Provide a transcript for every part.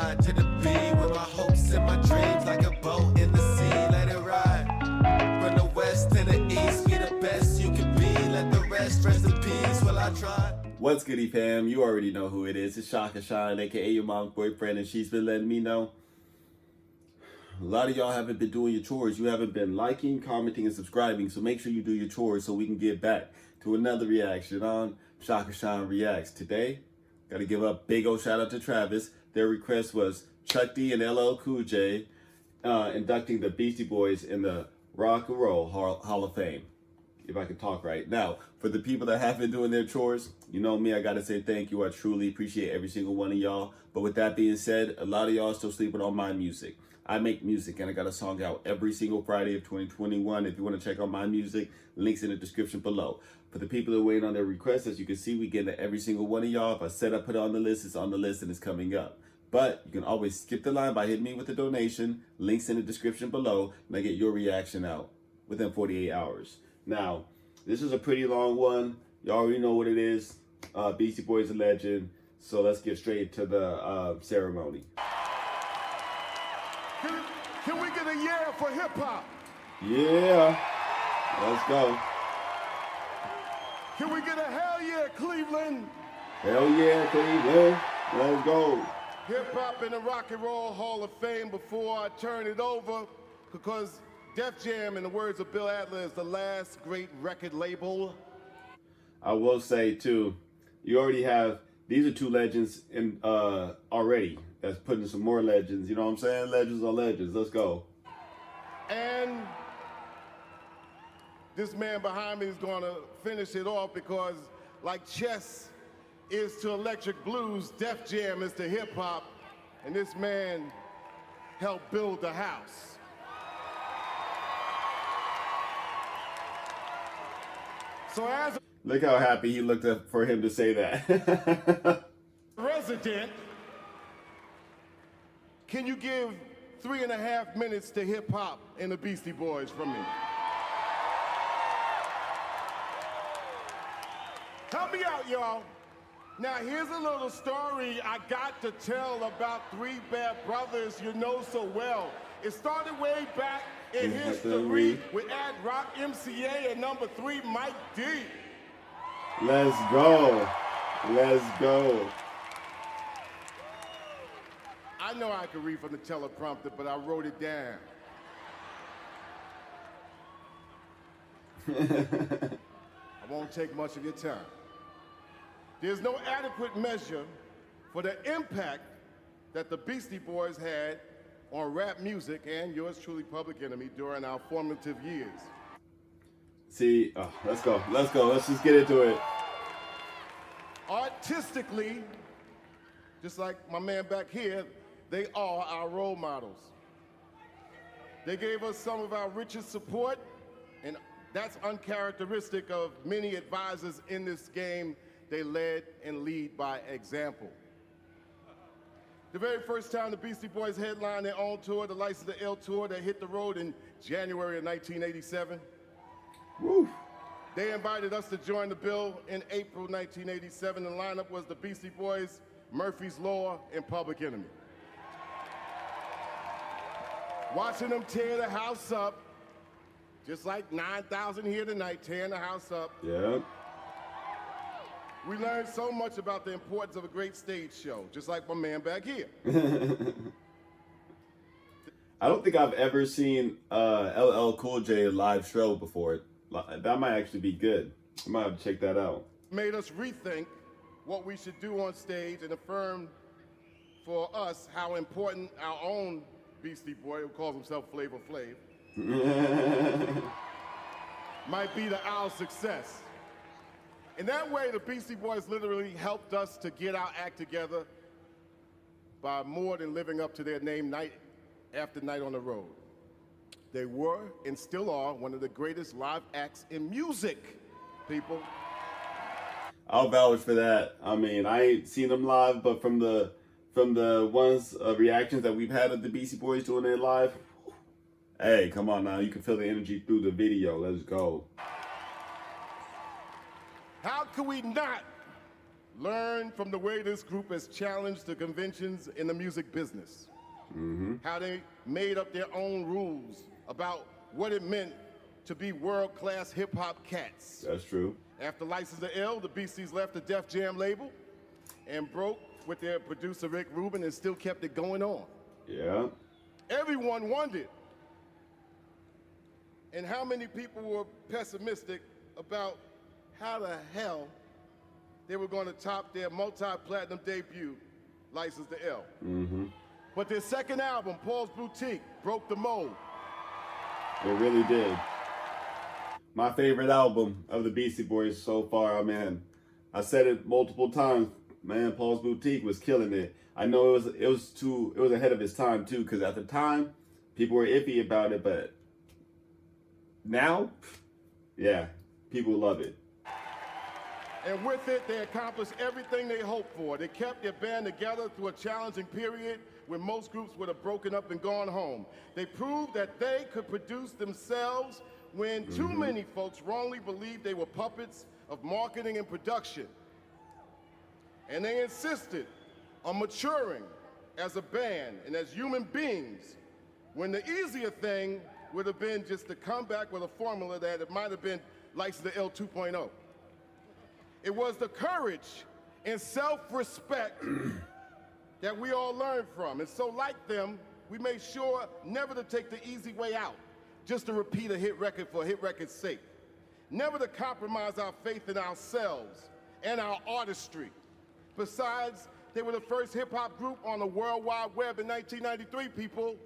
ride to the beat with my hopes and my dreams like a boat in the sea. Let it ride from the west to the east. Be the best you can be. Let the rest in peace while I try. What's goody, fam? You already know who it is. It's ShakaShine, aka your mom's boyfriend, and she's been letting me know a lot of y'all haven't been doing your chores. You haven't been liking, commenting, and subscribing, so make sure you do your chores so we can get back to another reaction on ShakaShine Reacts. Today, got to give a big old shout out to Travis. Their request was Chuck D and LL Cool J inducting the Beastie Boys in the Rock and Roll Hall of Fame. If I can talk right. Now, for the people that have been doing their chores, you know me, I got to say thank you. I truly appreciate every single one of y'all. But with that being said, a lot of y'all are still sleeping on my music. I make music and I got a song out every single Friday of 2021. If you want to check out my music, links in the description below. For the people that are waiting on their requests, as you can see, we get to every single one of y'all. If I said I put it on the list, it's on the list and it's coming up. But you can always skip the line by hitting me with a donation. Links in the description below, and I get your reaction out within 48 hours. Now, this is a pretty long one. You already know what it is. Beastie Boys a legend. So let's get straight to the ceremony. Can we get a yeah for hip hop? Yeah. Let's go. Can we get a hell yeah, Cleveland? Hell yeah, Cleveland. Let's go. Hip hop in the Rock and Roll Hall of Fame. Before I turn it over, because Def Jam, in the words of Bill Adler, is the last great record label. I will say too, you already have, these are two legends in already. That's putting some more legends. You know what I'm saying? Legends are legends. Let's go. And this man behind me is going to finish it off because, like chess is to electric blues, Def Jam is to hip hop, and this man helped build the house. So as look how happy he looked up for him to say that. resident, can you give 3.5 minutes to hip hop and the Beastie Boys from me? Help me out, y'all. Now, here's a little story I got to tell about three bad brothers you know so well. It started way back in history with Ad Rock, MCA, and number 3, Mike D. Let's go. Let's go. I know I could read from the teleprompter, but I wrote it down. I won't take much of your time. There's no adequate measure for the impact that the Beastie Boys had on rap music and yours truly, Public Enemy, during our formative years. See, let's go. Let's go. Let's just get into it. Artistically, just like my man back here, they are our role models. They gave us some of our richest support, and that's uncharacteristic of many advisors in this game. They led and lead by example. The very first time the Beastie Boys headlined their own tour, the Lights of the Ill tour, they hit the road in January of 1987. Woo. They invited us to join the bill in April 1987. The lineup was the Beastie Boys, Murphy's Law, and Public Enemy. Watching them tear the house up, just like 9,000 here tonight, tearing the house up. Yeah. We learned so much about the importance of a great stage show, just like my man back here. I don't think I've ever seen LL Cool J live show before. That might actually be good. I might have to check that out. Made us rethink what we should do on stage and affirmed for us how important our own Beastie Boy, who calls himself Flavor Flav, might be to our success. In that way, the Beastie Boys literally helped us to get our act together by more than living up to their name night after night on the road. They were, and still are, one of the greatest live acts in music, people. I'll vouch for that. I mean, I ain't seen them live, but from the ones reactions that we've had of the Beastie Boys doing it live, hey, come on now, you can feel the energy through the video. Let's go. How can we not learn from the way this group has challenged the conventions in the music business. How they made up their own rules about what it meant to be world-class hip-hop cats. That's true. After License to Ill, the Beasties left the Def Jam label and broke with their producer Rick Rubin and still kept it going on. Yeah. Everyone wondered, and how many people were pessimistic about how the hell they were going to top their multi-platinum debut, License to Ill. But their second album, Paul's Boutique, broke the mold. It really did. My favorite album of the Beastie Boys so far, man. I said it multiple times, man. Paul's Boutique was killing it. I know it was ahead of its time too, because at the time people were iffy about it, but now, yeah, people love it. And with it, they accomplished everything they hoped for. They kept their band together through a challenging period when most groups would have broken up and gone home. They proved that they could produce themselves when too many folks wrongly believed they were puppets of marketing and production. And they insisted on maturing as a band and as human beings, when the easier thing would have been just to come back with a formula that it might have been License to Ill 2.0. It was the courage and self-respect that we all learned from. And so like them, we made sure never to take the easy way out, just to repeat a hit record for a hit record's sake. Never to compromise our faith in ourselves and our artistry. Besides, they were the first hip-hop group on the World Wide Web in 1993, people.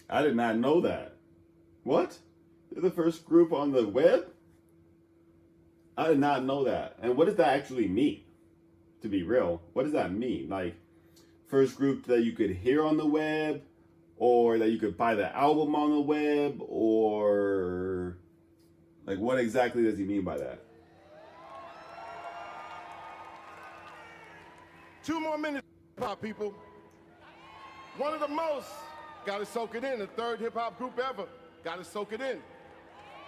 I did not know that. What? They're the first group on the web? I did not know that. And what does that actually mean? To be real, what does that mean? Like, first group that you could hear on the web, or that you could buy the album on the web, or like what exactly does he mean by that? 2 more minutes, hip-hop people. One of the most, gotta soak it in, the third hip-hop group ever, gotta soak it in.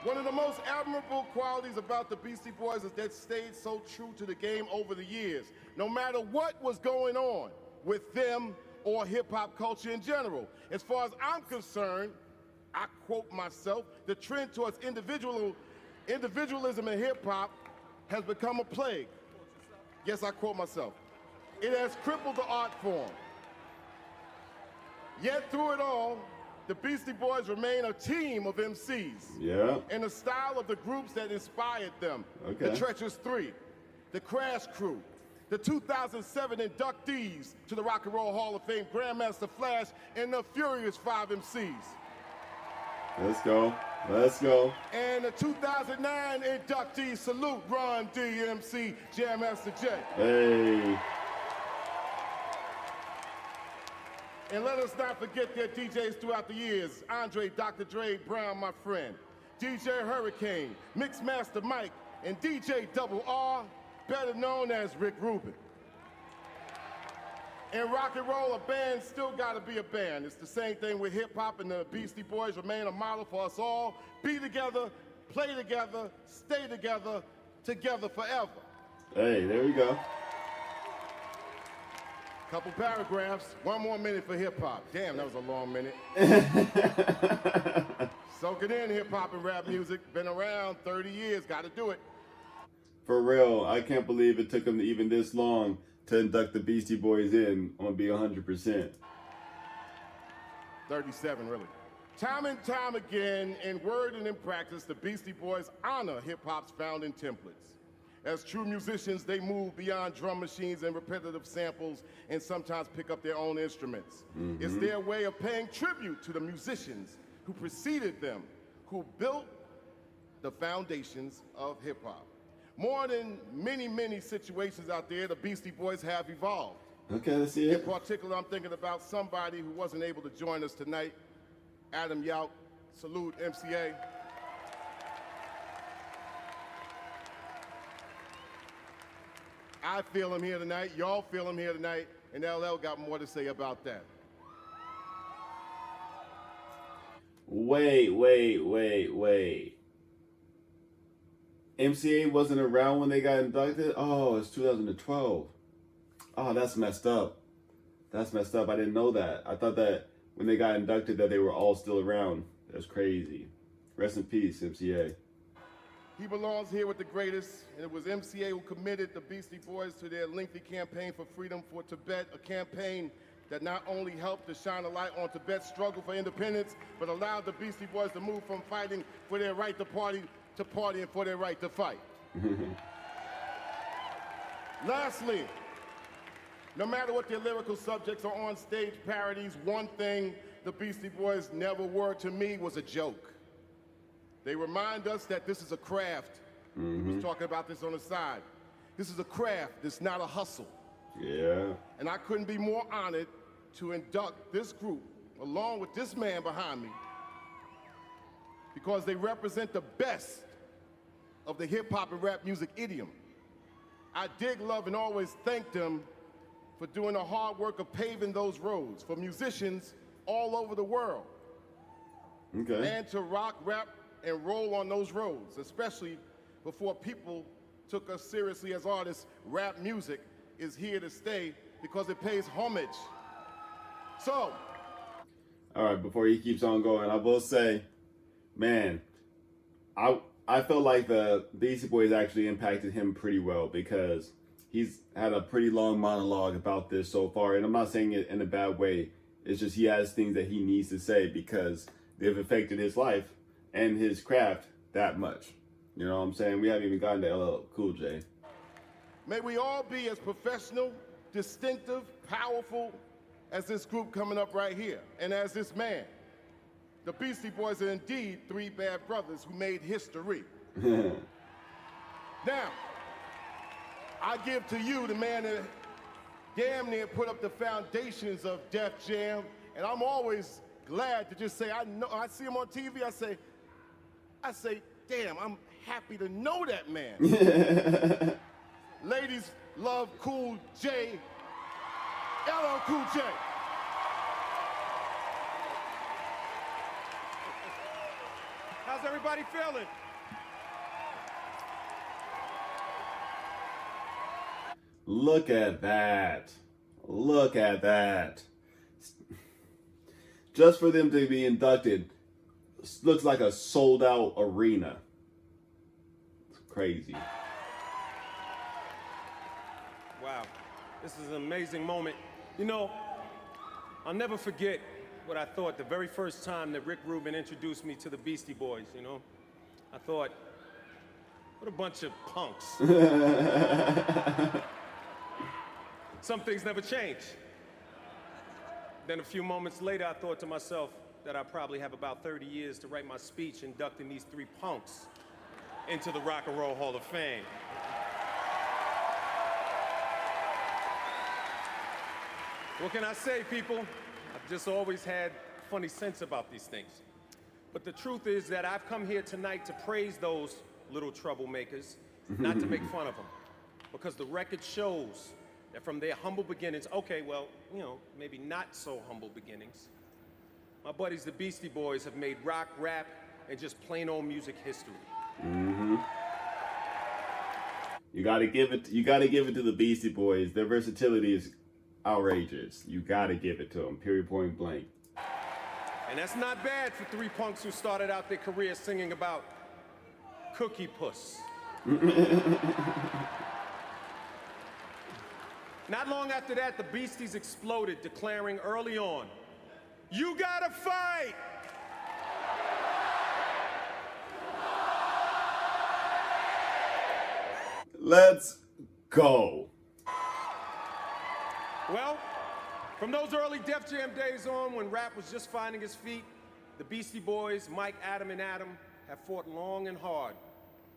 One of the most admirable qualities about the Beastie Boys is that stayed so true to the game over the years. No matter what was going on with them or hip-hop culture in general. As far as I'm concerned, I quote myself, the trend towards individualism in hip-hop has become a plague. Yes, I quote myself. It has crippled the art form. Yet through it all, the Beastie Boys remain a team of MCs. Yeah. In the style of the groups that inspired them. Okay. The Treacherous 3, the Crash Crew, the 2007 inductees to the Rock and Roll Hall of Fame, Grandmaster Flash, and the Furious 5 MCs. Let's go. Let's go. And the 2009 inductees, salute Ron DMC, Jam Master J. Hey. And let us not forget their DJs throughout the years. Andre, Dr. Dre Brown, my friend. DJ Hurricane, Mixmaster Mike, and DJ Double R, better known as Rick Rubin. In rock and roll, a band still gotta be a band. It's the same thing with hip hop, and the Beastie Boys remain a model for us all. Be together, play together, stay together, together forever. Hey, there we go. Couple paragraphs, 1 more minute for hip hop. Damn, that was a long minute. Soak it in, hip hop and rap music. Been around 30 years, gotta do it. For real, I can't believe it took them even this long to induct the Beastie Boys in. I'm gonna be 100%. 37, really. Time and time again, in word and in practice, the Beastie Boys honor hip-hop's founding templates. As true musicians, they move beyond drum machines and repetitive samples and sometimes pick up their own instruments. It's their way of paying tribute to the musicians who preceded them, who built the foundations of hip-hop. More than many, many situations out there, the Beastie Boys have evolved. Okay, let's see In it. particular, I'm thinking about somebody who wasn't able to join us tonight, Adam Yaut, salute MCA. I feel him here tonight, y'all feel him here tonight, and LL got more to say about that. Wait. MCA wasn't around when they got inducted? Oh, it's 2012. Oh, that's messed up. That's messed up. I didn't know that. I thought that when they got inducted that they were all still around. That's crazy. Rest in peace, MCA. He belongs here with the greatest, and it was MCA who committed the Beastie Boys to their lengthy campaign for freedom for Tibet, a campaign that not only helped to shine a light on Tibet's struggle for independence, but allowed the Beastie Boys to move from fighting for their right to partying for their right to fight. Lastly, no matter what their lyrical subjects or on-stage parodies, one thing the Beastie Boys never were to me was a joke. They remind us that this is a craft. I was talking about this on the side. This is a craft, it's not a hustle. Yeah. And I couldn't be more honored to induct this group, along with this man behind me, because they represent the best of the hip-hop and rap music idiom. I dig, love, and always thank them for doing the hard work of paving those roads for musicians all over the world. Okay. And to rock, rap, and roll on those roads, especially before people took us seriously as artists. Rap music is here to stay because it pays homage. So, all right, before he keeps on going, I will say, man, I felt like the Beastie Boys actually impacted him pretty well because he's had a pretty long monologue about this so far, and I'm not saying it in a bad way. It's just he has things that he needs to say because they've affected his life and his craft that much. You know what I'm saying? We haven't even gotten to LL Cool J. May we all be as professional, distinctive, powerful as this group coming up right here, and as this man. The Beastie Boys are indeed three bad brothers who made history. Now, I give to you the man that damn near put up the foundations of Def Jam, and I'm always glad to just say, I see him on TV, I say, damn, I'm happy to know that man. Ladies love Cool J, LL Cool J. How's everybody feeling? Look at that. Look at that. Just for them to be inducted, looks like a sold out arena. It's crazy. Wow, this is an amazing moment. You know, I'll never forget what I thought the very first time that Rick Rubin introduced me to the Beastie Boys, you know? I thought, what a bunch of punks. Some things never change. Then a few moments later, I thought to myself that I probably have about 30 years to write my speech inducting these three punks into the Rock and Roll Hall of Fame. What can I say, people? I've just always had a funny sense about these things. But the truth is that I've come here tonight to praise those little troublemakers, not to make fun of them. Because the record shows that from their humble beginnings, okay, well, you know, maybe not so humble beginnings, my buddies, the Beastie Boys, have made rock, rap, and just plain old music history. You gotta give it to the Beastie Boys. Their versatility is outrageous. You gotta give it to them, period, point blank. And that's not bad for three punks who started out their career singing about Cookie Puss. Not long after that, the Beasties exploded, declaring early on, "You gotta fight!" Let's go. Well, from those early Def Jam days on, when rap was just finding its feet, the Beastie Boys, Mike, Adam, and Adam, have fought long and hard.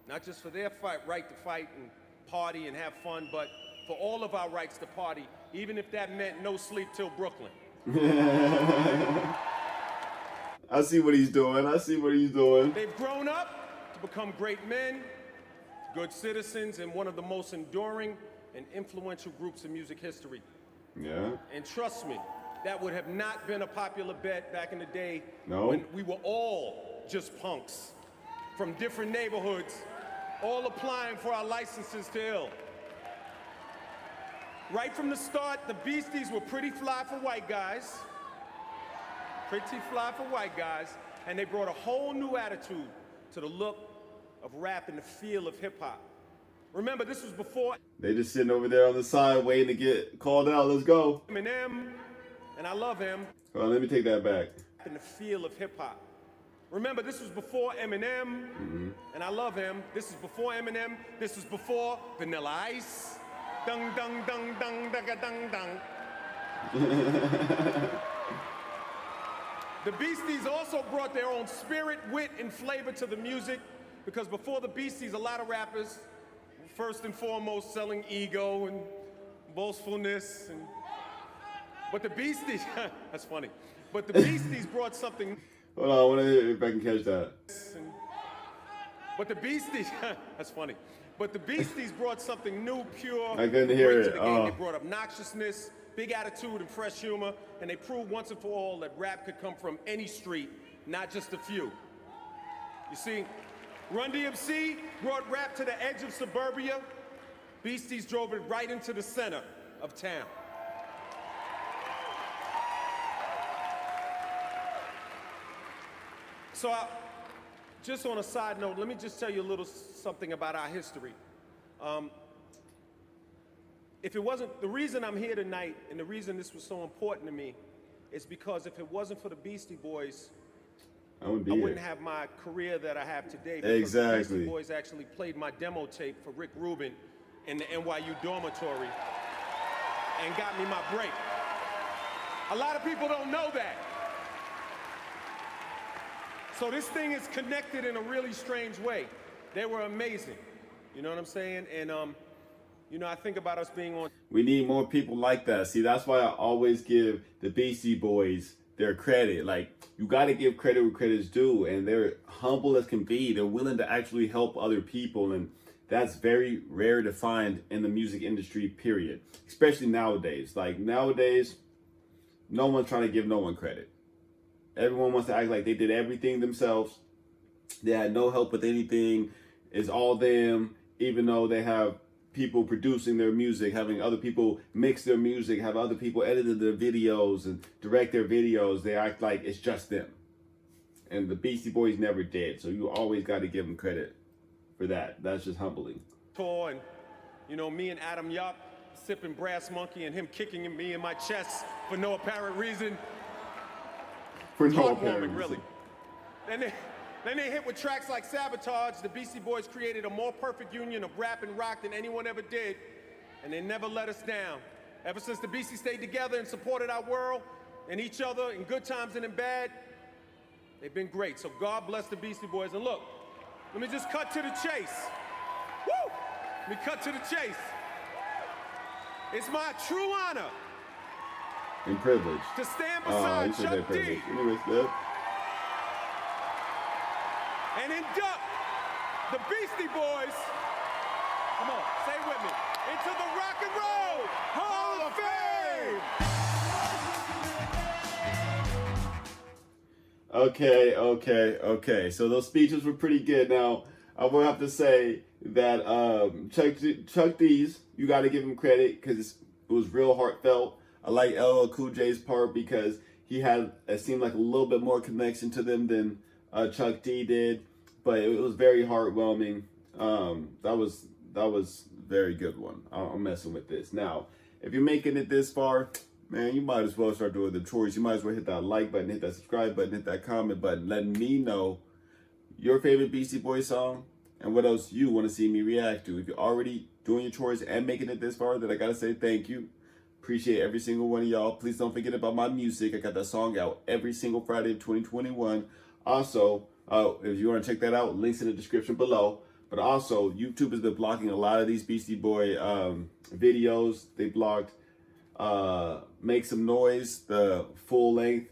Not just for their right to fight and party and have fun, but for all of our rights to party, even if that meant no sleep till Brooklyn. I see what he's doing. I see what he's doing. They've grown up to become great men, good citizens, and one of the most enduring and influential groups in music history. Yeah. And trust me, that would have not been a popular bet back in the day when we were all just punks from different neighborhoods, all applying for our licenses to ill. Right from the start, the Beasties were pretty fly for white guys. Pretty fly for white guys. And they brought a whole new attitude to the look of rap and the feel of hip hop. Remember, this was before They just sitting over there on the side waiting to get called out. Let's go. Eminem, and I love him, Hold on, let me take that back. and the feel of hip hop. Remember, this was before Eminem, and I love him. This is before Eminem. This was before Vanilla Ice. Dung, dung, dung, dung, dung, dung, dung. The Beasties also brought their own spirit, wit, and flavor to the music, because before the Beasties, a lot of rappers, first and foremost, selling ego and boastfulness. But the Beasties, that's funny. But the Beasties brought something. Hold on, I want to hear if I can catch that. But the Beasties, that's funny. But the Beasties brought something new, pure. I couldn't hear great it. to the game. They brought obnoxiousness, big attitude, and fresh humor, and they proved once and for all that rap could come from any street, not just a few. You see, Run DMC brought rap to the edge of suburbia. Beasties drove it right into the center of town. So, just on a side note, let me just tell you a little something about our history. If it wasn't, the reason I'm here tonight and the reason this was so important to me is because if it wasn't for the Beastie Boys, I wouldn't be I here. wouldn't have my career that I have today. Because Exactly. The Beastie Boys actually played my demo tape for Rick Rubin in the NYU dormitory and got me my break. A lot of people don't know that. So this thing is connected in a really strange way. They were amazing. You know what I'm saying? And, you know, I think about us being on. We need more people like that. See, that's why I always give the Beastie Boys their credit. Like, you got to give credit where credit's due. And they're humble as can be. They're willing to actually help other people. And that's very rare to find in the music industry, period. Especially nowadays. Like, nowadays, no one's trying to give no one credit. Everyone wants to act like they did everything themselves. They had no help with anything. It's all them, even though they have people producing their music, having other people mix their music, have other people edit their videos and direct their videos. They act like it's just them. And the Beastie Boys never did. So you always got to give them credit for that. That's just humbling. Tour and, you know, me and Adam Yup sipping Brass Monkey and him kicking me in my chest for no apparent reason. For no apparent Heartwarming, really. Then they hit with tracks like Sabotage. The Beastie Boys created a more perfect union of rap and rock than anyone ever did, and they never let us down. Ever since the Beasties stayed together and supported our world and each other in good times and in bad, they've been great. So God bless the Beastie Boys. And look, let me just cut to the chase. Woo! Let me cut to the chase. It's my true honor And privilege. to stand Oh, beside you said that Chuck D privilege. Anyways, yep. and induct the Beastie Boys, come on, say it with me, into the Rock and Roll Hall of Fame! Okay. So those speeches were pretty good. Now, I will have to say that Chuck D's, you got to give him credit because it was real heartfelt. I like LL Cool J's part because he had, it seemed like a little bit more connection to them than Chuck D did, but it was very heartwarming. That was very good one. I'm messing with this. Now, if you're making it this far, man, you might as well start doing the chores. You might as well hit that like button, hit that subscribe button, hit that comment button, letting me know your favorite Beastie Boys song and what else you want to see me react to. If you're already doing your chores and making it this far, then I gotta say thank you. Appreciate every single one of y'all. Please don't forget about my music. I got that song out every single Friday of 2021. Also, if you want to check that out, links in the description below. But also, YouTube has been blocking a lot of these Beastie Boy videos. They blocked Make Some Noise, the full length,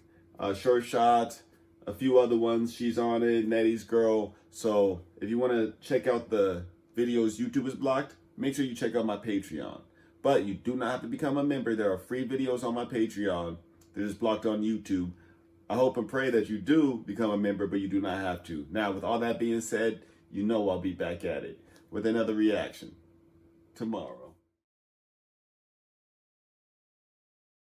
Short Shot, a few other ones. She's on it, Nettie's Girl. So if you want to check out the videos YouTube has blocked, make sure you check out my Patreon. But you do not have to become a member. There are free videos on my Patreon that is blocked on YouTube. I hope and pray that you do become a member, but you do not have to. Now, with all that being said, you know I'll be back at it with another reaction tomorrow.